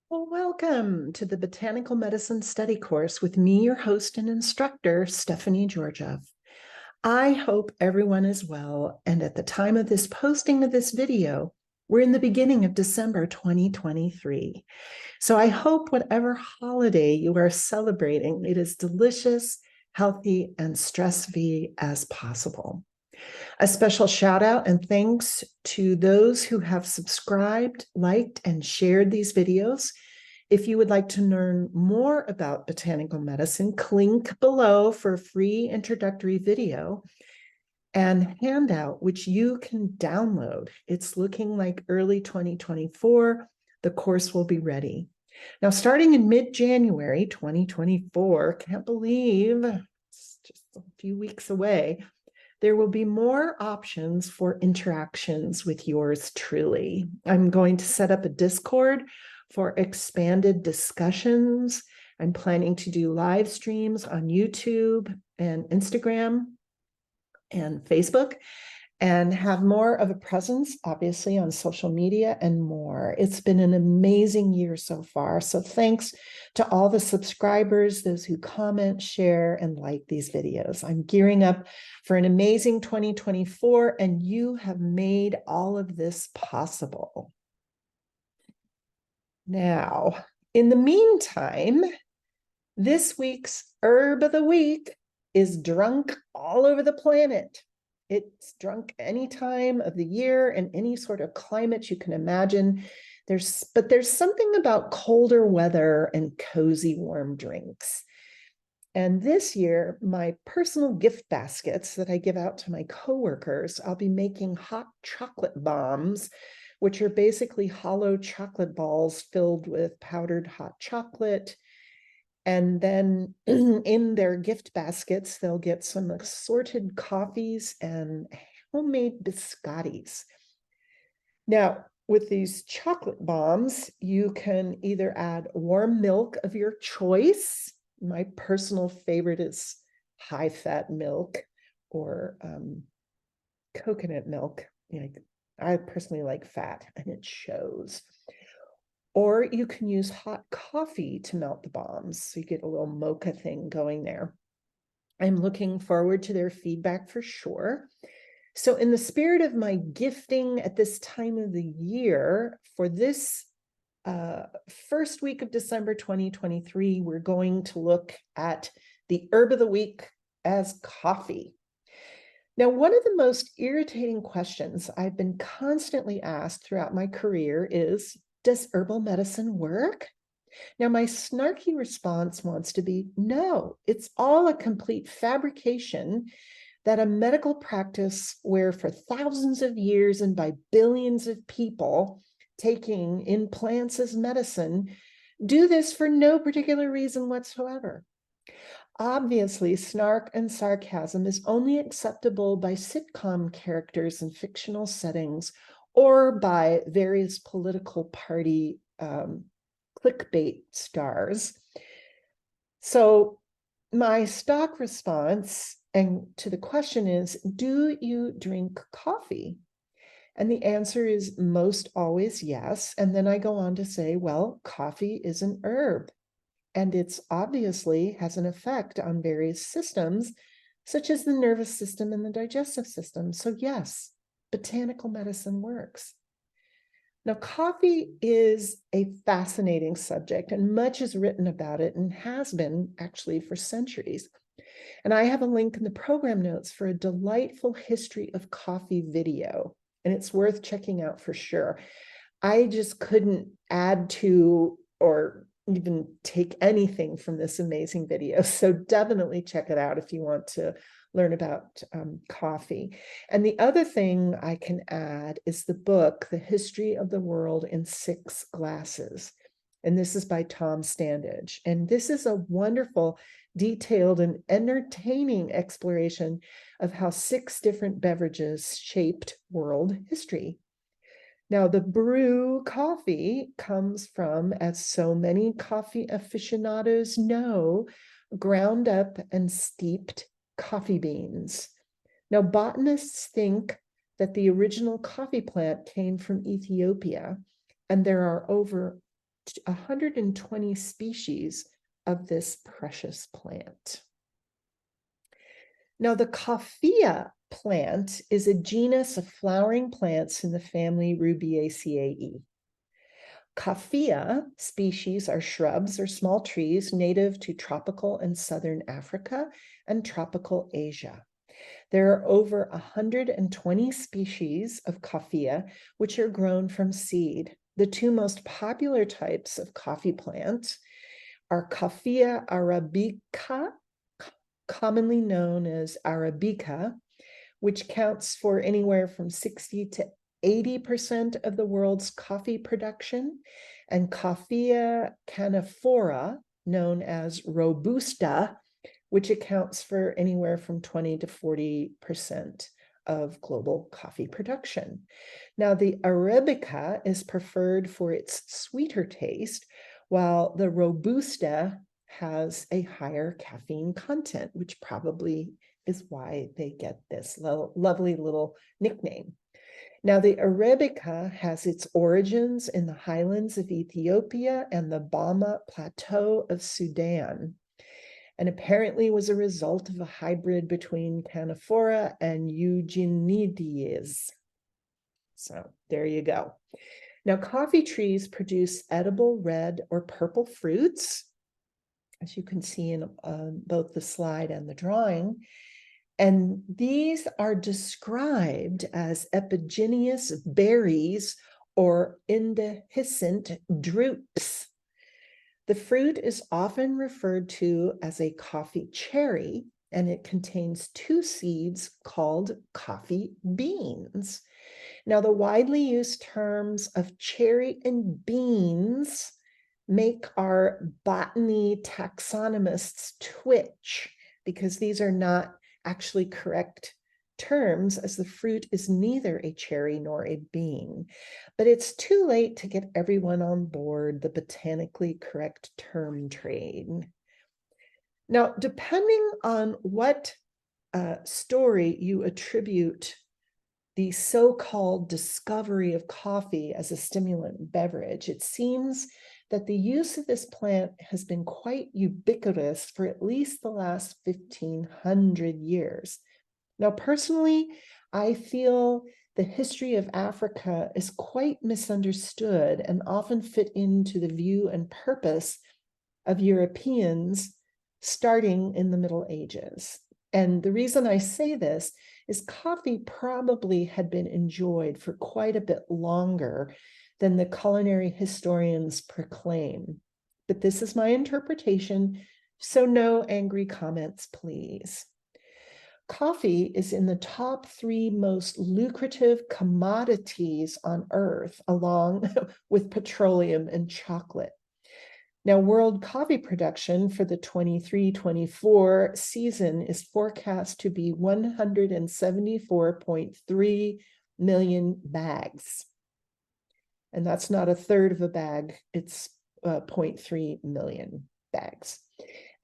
Well, welcome to the Botanical Medicine Study Course with me, your host and instructor, Stephanie Georgiev. I hope everyone is well, and at the time of this posting of this video, we're in the beginning of December 2023. So I hope whatever holiday you are celebrating, it is delicious, healthy, and stress-free as possible. A special shout out and thanks to those who have subscribed, liked, and shared these videos. If you would like to learn more about botanical medicine, link below for a free introductory video and handout, which you can download. It's looking like early 2024. The course will be ready. Now, starting in mid-January 2024, can't believe it's just a few weeks away, there will be more options for interactions with yours truly. I'm going to set up a Discord for expanded discussions. I'm planning to do live streams on YouTube and Instagram and Facebook, and have more of a presence, obviously, on social media and more. It's been an amazing year so far. So thanks to all the subscribers, those who comment, share, and like these videos. I'm gearing up for an amazing 2024, and you have made all of this possible. Now, in the meantime, this week's herb of the week is drunk all over the planet. It's drunk any time of the year and any sort of climate you can imagine. But there's something about colder weather and cozy warm drinks. And this year, my personal gift baskets that I give out to my coworkers, I'll be making hot chocolate bombs, which are basically hollow chocolate balls filled with powdered hot chocolate. And then in their gift baskets, they'll get some assorted coffees and homemade biscottis. Now, with these chocolate bombs, you can either add warm milk of your choice. My personal favorite is high-fat milk or coconut milk. I personally like fat, and it shows. Or you can use hot coffee to melt the bombs. So you get a little mocha thing going there. I'm looking forward to their feedback for sure. So in the spirit of my gifting at this time of the year, for this first week of December 2023, we're going to look at the herb of the week as coffee. Now, one of the most irritating questions I've been constantly asked throughout my career is, does herbal medicine work? Now, my snarky response wants to be, no, it's all a complete fabrication that a medical practice where for thousands of years and by billions of people taking in plants as medicine, do this for no particular reason whatsoever. Obviously, snark and sarcasm is only acceptable by sitcom characters in fictional settings or by various political party clickbait stars. So my stock response to the question is, do you drink coffee? And the answer is most always yes. And then I go on to say, well, coffee is an herb, and it's obviously has an effect on various systems, such as the nervous system and the digestive system. So yes, botanical medicine works. Now, coffee is a fascinating subject, and much is written about it and has been actually for centuries. And I have a link in the program notes for a delightful history of coffee video, and it's worth checking out for sure. I just couldn't add to or even take anything from this amazing video. So definitely check it out if you want to learn about coffee. And the other thing I can add is the book, The History of the World in 6 Glasses. And this is by Tom Standage. And this is a wonderful, detailed, and entertaining exploration of how 6 different beverages shaped world history. Now, the brew coffee comes from, as so many coffee aficionados know, ground up and steeped coffee beans. Now, botanists think that the original coffee plant came from Ethiopia, and there are over 120 species of this precious plant. Now, the coffea plant is a genus of flowering plants in the family Rubiaceae. Coffea species are shrubs or small trees native to tropical and southern Africa and tropical Asia. There are over 120 species of coffea, which are grown from seed. The two most popular types of coffee plant are Coffea arabica, commonly known as Arabica, which counts for anywhere from 60 to 80% of the world's coffee production, and Coffea canephora, known as Robusta, which accounts for anywhere from 20 to 40% of global coffee production. Now, the Arabica is preferred for its sweeter taste, while the Robusta has a higher caffeine content, which probably is why they get this lovely little nickname. Now, the Arabica has its origins in the highlands of Ethiopia and the Bama Plateau of Sudan, and apparently was a result of a hybrid between Canephora and Eugenides. So there you go. Now, coffee trees produce edible red or purple fruits, as you can see in both the slide and the drawing. And these are described as epigenous berries or indehiscent drupes. The fruit is often referred to as a coffee cherry, and it contains two seeds called coffee beans. Now, the widely used terms of cherry and beans make our botany taxonomists twitch, because these are not actually correct terms, as the fruit is neither a cherry nor a bean. But it's too late to get everyone on board the botanically correct term train. Now, depending on what story you attribute the so-called discovery of coffee as a stimulant beverage, it seems that the use of this plant has been quite ubiquitous for at least the last 1,500 years. Now, personally, I feel the history of Africa is quite misunderstood and often fit into the view and purpose of Europeans starting in the Middle Ages. And the reason I say this is coffee probably had been enjoyed for quite a bit longer than the culinary historians proclaim. But this is my interpretation, so no angry comments, please. Coffee is in the top 3 most lucrative commodities on Earth, along with petroleum and chocolate. Now, world coffee production for the 23-24 season is forecast to be 174.3 million bags. And that's not a third of a bag, it's 0.3 million bags.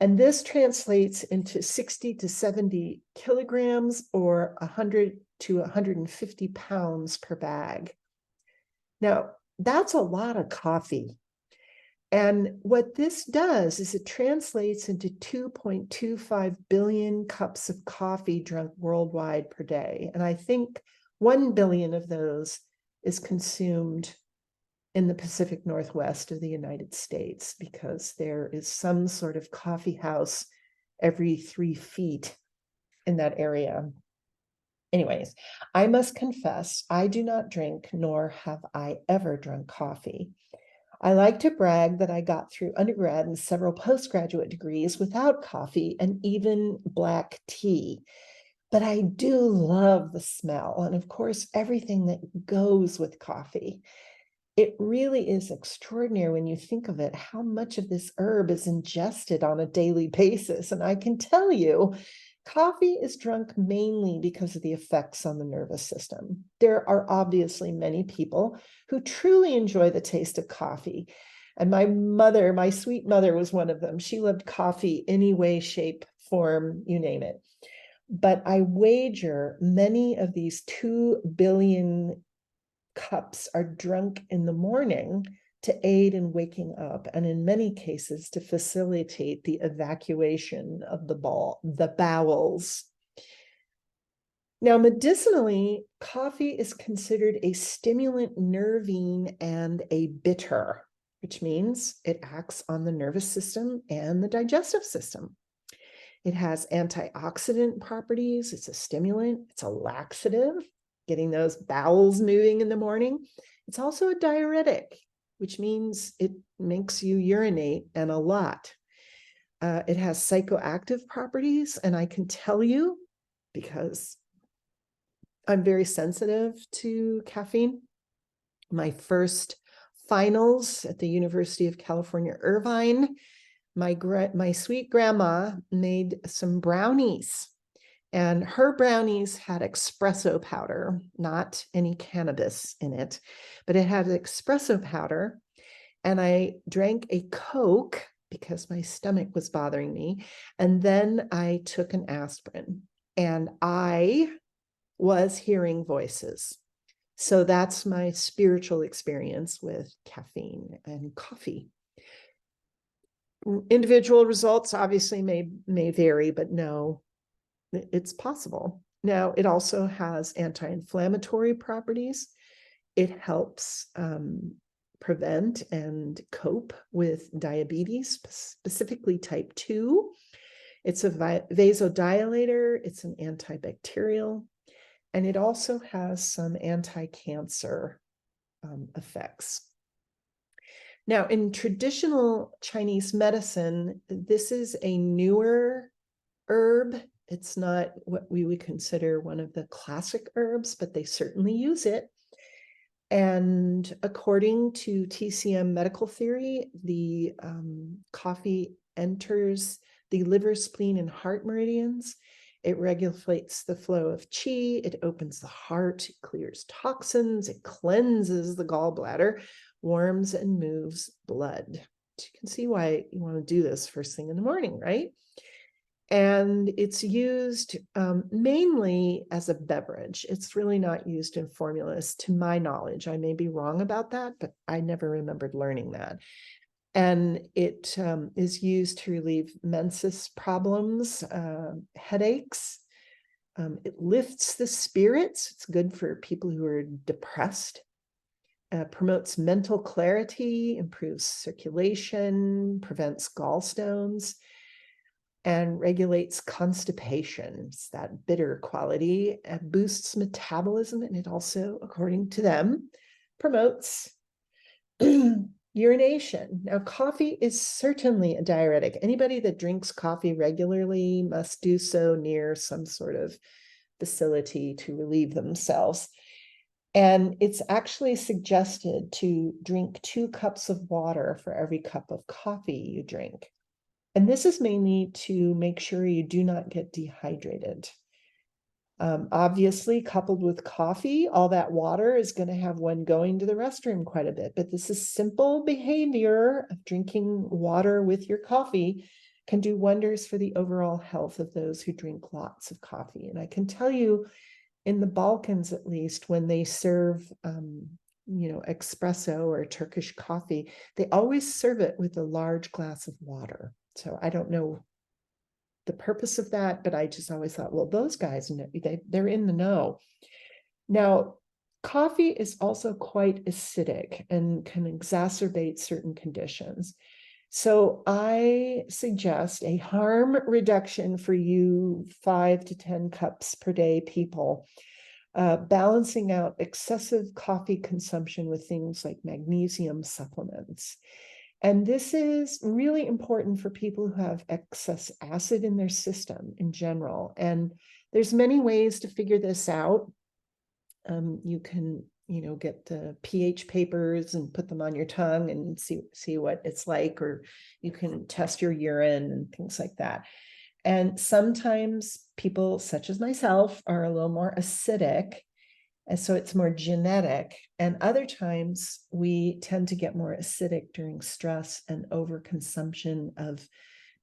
And this translates into 60 to 70 kilograms or 100 to 150 pounds per bag. Now, that's a lot of coffee. And what this does is it translates into 2.25 billion cups of coffee drunk worldwide per day. And I think 1 billion of those is consumed in the Pacific Northwest of the United States, because there is some sort of coffee house every 3 feet in that area. Anyways, I must confess, I do not drink, nor have I ever drunk coffee. I like to brag that I got through undergrad and several postgraduate degrees without coffee and even black tea. But I do love the smell, and of course, everything that goes with coffee. It really is extraordinary when you think of it, how much of this herb is ingested on a daily basis. And I can tell you, coffee is drunk mainly because of the effects on the nervous system. There are obviously many people who truly enjoy the taste of coffee. And my mother, my sweet mother, was one of them. She loved coffee any way, shape, form, you name it. But I wager many of these 2 billion cups are drunk in the morning to aid in waking up, and in many cases to facilitate the evacuation of the bowels. Now, medicinally, coffee is considered a stimulant, nervine, and a bitter, which means it acts on the nervous system and the digestive system. It has antioxidant properties. It's a stimulant. It's a laxative, getting those bowels moving in the morning. It's also a diuretic, which means it makes you urinate, and a lot. It has psychoactive properties, and I can tell you, because I'm very sensitive to caffeine. My first finals at the University of California, Irvine, my sweet grandma made some brownies, and her brownies had espresso powder, not any cannabis in it, but it had espresso powder. And I drank a Coke because my stomach was bothering me. And then I took an aspirin, and I was hearing voices. So that's my spiritual experience with caffeine and coffee. Individual results obviously may vary, but no, it's possible. Now, it also has anti-inflammatory properties. It helps prevent and cope with diabetes, specifically type 2. It's a vasodilator. It's an antibacterial. And it also has some anti-cancer effects. Now, in traditional Chinese medicine, this is a newer herb. It's not what we would consider one of the classic herbs, but they certainly use it. And according to TCM medical theory, the coffee enters the liver, spleen, and heart meridians. It regulates the flow of qi. It opens the heart, it clears toxins, it cleanses the gallbladder, warms and moves blood. You can see why you want to do this first thing in the morning, right? And it's used mainly as a beverage. It's really not used in formulas, to my knowledge. I may be wrong about that, but I never remembered learning that. And it is used to relieve menses problems, headaches. It lifts the spirits. It's good for people who are depressed. Promotes mental clarity, improves circulation, prevents gallstones, and regulates constipation. It's that bitter quality. It boosts metabolism, and it also, according to them, promotes urination. Now, coffee is certainly a diuretic. Anybody that drinks coffee regularly must do so near some sort of facility to relieve themselves. And it's actually suggested to drink 2 cups of water for every cup of coffee you drink. And this is mainly to make sure you do not get dehydrated. Obviously, coupled with coffee, all that water is going to have one going to the restroom quite a bit. But this is simple behavior of drinking water with your coffee can do wonders for the overall health of those who drink lots of coffee. And I can tell you, in the Balkans, at least, when they serve espresso or Turkish coffee, they always serve it with a large glass of water. So I don't know the purpose of that, but I just always thought, well, those guys, they're in the know. Now, coffee is also quite acidic and can exacerbate certain conditions. So I suggest a harm reduction for you 5 to 10 cups per day people, balancing out excessive coffee consumption with things like magnesium supplements. And this is really important for people who have excess acid in their system in general. And there's many ways to figure this out. You can, get the pH papers and put them on your tongue and see what it's like, or you can test your urine and things like that. And sometimes people, such as myself, are a little more acidic, and so it's more genetic. And other times we tend to get more acidic during stress and overconsumption of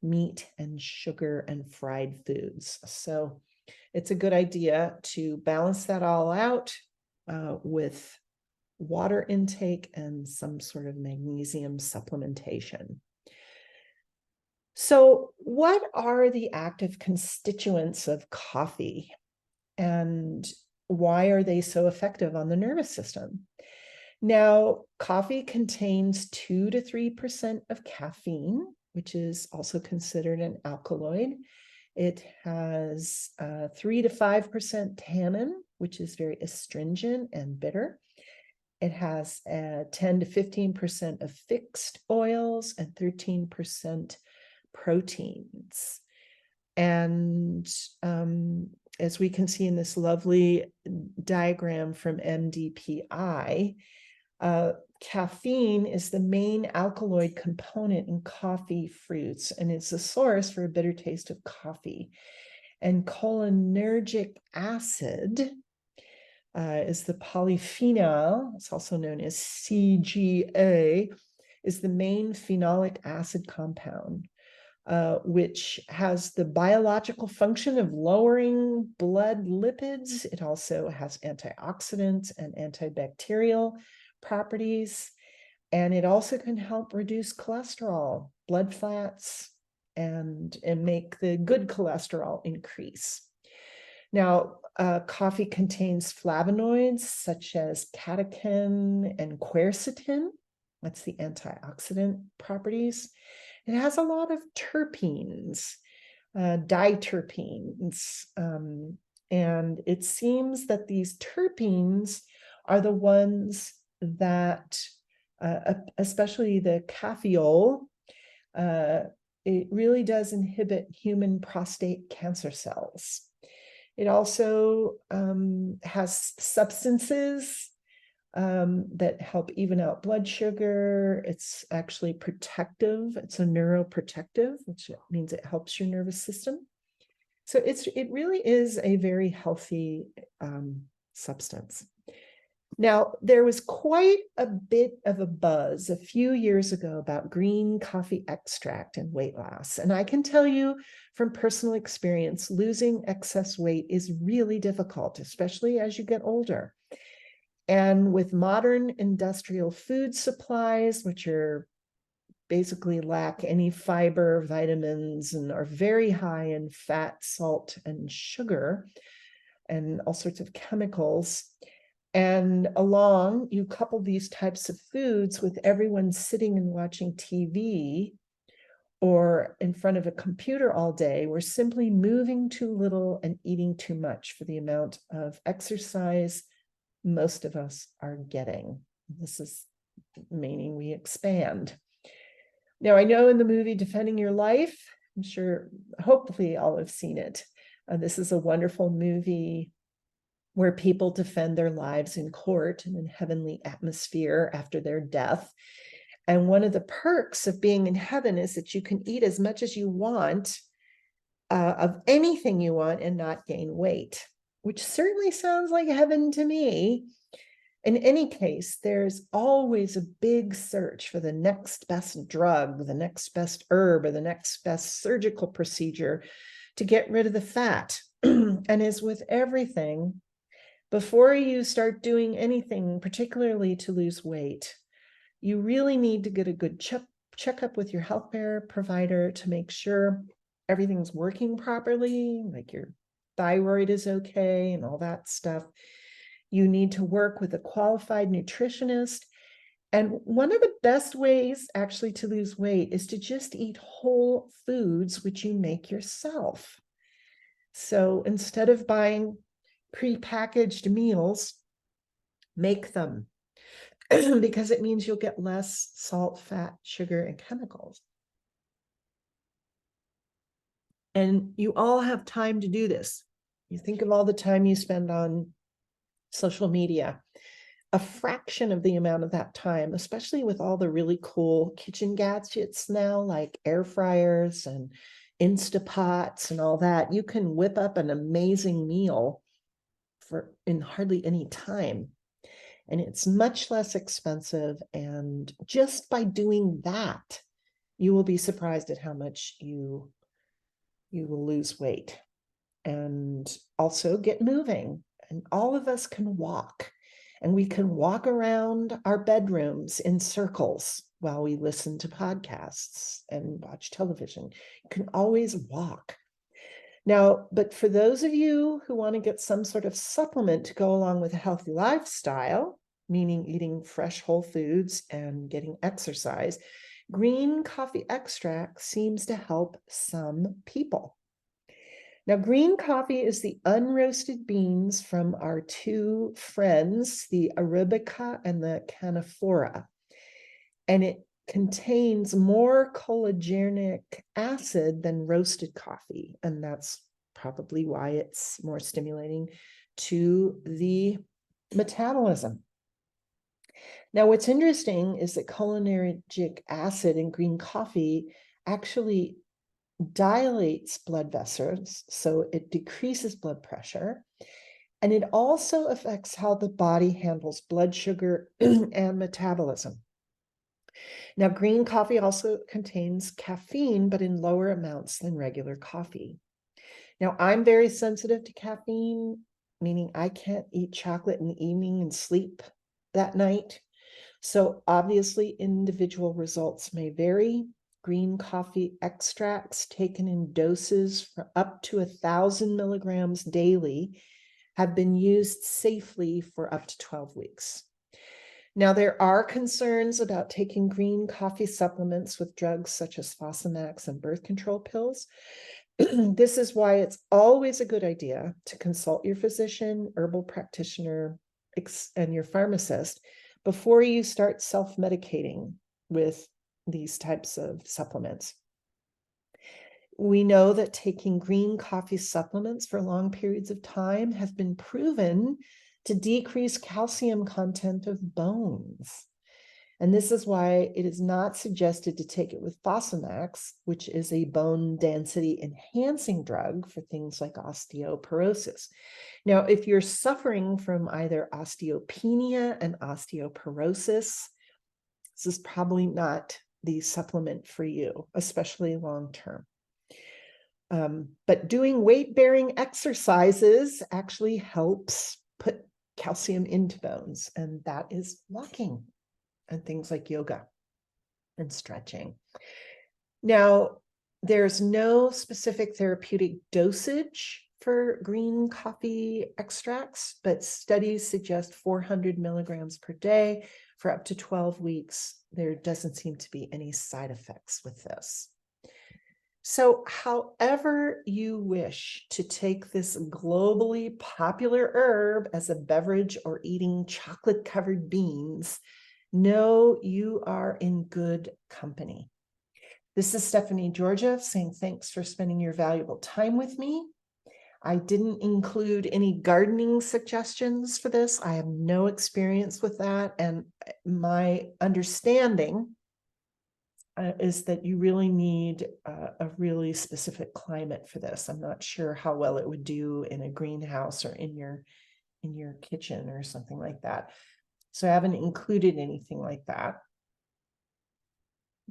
meat and sugar and fried foods. So it's a good idea to balance that all out with water intake, and some sort of magnesium supplementation. So, what are the active constituents of coffee, and why are they so effective on the nervous system? Now, coffee contains 2 to 3% of caffeine, which is also considered an alkaloid. It has 3 to 5% tannin, which is very astringent and bitter. It has 10 to 15% of fixed oils and 13% proteins. And as we can see in this lovely diagram from MDPI, caffeine is the main alkaloid component in coffee fruits, and it's a source for a bitter taste of coffee. And cholinergic acid is the polyphenol, it's also known as CGA, is the main phenolic acid compound, which has the biological function of lowering blood lipids. It also has antioxidants and antibacterial properties, and it also can help reduce cholesterol, blood fats, and make the good cholesterol increase. Now, coffee contains flavonoids such as catechin and quercetin. That's the antioxidant properties. It has a lot of terpenes, diterpenes, and it seems that these terpenes are the ones that, especially the caffeol, it really does inhibit human prostate cancer cells. It also has substances that help even out blood sugar. It's actually protective. It's a neuroprotective, which means it helps your nervous system. So it really is a very healthy substance. Now, there was quite a bit of a buzz a few years ago about green coffee extract and weight loss. And I can tell you from personal experience, losing excess weight is really difficult, especially as you get older. And with modern industrial food supplies, which are basically lack any fiber, vitamins, and are very high in fat, salt, and sugar, and all sorts of chemicals. And along, you couple these types of foods with everyone sitting and watching TV or in front of a computer all day. We're simply moving too little and eating too much for the amount of exercise most of us are getting. This is meaning we expand. Now, I know in the movie Defending Your Life, I'm sure, hopefully all have seen it. This is a wonderful movie where people defend their lives in court in a heavenly atmosphere after their death. And one of the perks of being in heaven is that you can eat as much as you want of anything you want and not gain weight, which certainly sounds like heaven to me. In any case, there's always a big search for the next best drug, the next best herb, or the next best surgical procedure to get rid of the fat. And as with everything, before you start doing anything, particularly to lose weight, you really need to get a good checkup with your healthcare provider to make sure everything's working properly, like your thyroid is okay and all that stuff. You need to work with a qualified nutritionist. And one of the best ways actually to lose weight is to just eat whole foods, which you make yourself. So instead of buying prepackaged meals, make them, because it means you'll get less salt, fat, sugar, and chemicals. And you all have time to do this. You think of all the time you spend on social media. A fraction of the amount of that time, especially with all the really cool kitchen gadgets now, like air fryers and Instapots and all that, you can whip up an amazing meal in hardly any time. And it's much less expensive. And just by doing that, you will be surprised at how much you will lose weight and also get moving. And all of us can walk. And we can walk around our bedrooms in circles while we listen to podcasts and watch television. You can always walk. Now, but for those of you who want to get some sort of supplement to go along with a healthy lifestyle, meaning eating fresh whole foods and getting exercise, green coffee extract seems to help some people. Now, green coffee is the unroasted beans from our two friends, the Arabica and the Canephora. And it contains more cholinergic acid than roasted coffee. And that's probably why it's more stimulating to the metabolism. Now, what's interesting is that cholinergic acid in green coffee actually dilates blood vessels, so it decreases blood pressure. And it also affects how the body handles blood sugar and metabolism. Now, green coffee also contains caffeine, but in lower amounts than regular coffee. Now, I'm very sensitive to caffeine, meaning I can't eat chocolate in the evening and sleep that night. So obviously, individual results may vary. Green coffee extracts taken in doses for up to 1,000 milligrams daily have been used safely for up to 12 weeks. Now, there are concerns about taking green coffee supplements with drugs such as Fosamax and birth control pills. This is why it's always a good idea to consult your physician, herbal practitioner, and your pharmacist before you start self-medicating with these types of supplements. We know that taking green coffee supplements for long periods of time have been proven to decrease calcium content of bones. And this is why it is not suggested to take it with Fosamax, which is a bone density enhancing drug for things like osteoporosis. Now, if you're suffering from either osteopenia and osteoporosis, this is probably not the supplement for you, especially long term. But doing weight-bearing exercises actually helps put calcium into bones, and that is walking and things like yoga and stretching. Now, there's no specific therapeutic dosage for green coffee extracts, but studies suggest 400 milligrams per day for up to 12 weeks. There doesn't seem to be any side effects with this. So, however you wish to take this globally popular herb as a beverage or eating chocolate-covered beans, know you are in good company. This is Stephanie Georgia saying thanks for spending your valuable time with me. I didn't include any gardening suggestions for this. I have no experience with that. And my understanding is that you really need a really specific climate for this. I'm not sure how well it would do in a greenhouse or in your kitchen or something like that. So I haven't included anything like that.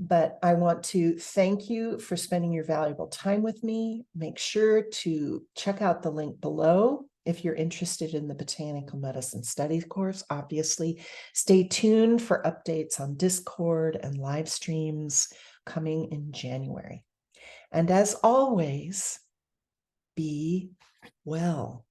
But I want to thank you for spending your valuable time with me. Make sure to check out the link below if you're interested in the Botanical Medicine Studies course. Obviously, stay tuned for updates on Discord and live streams coming in January. And as always, be well.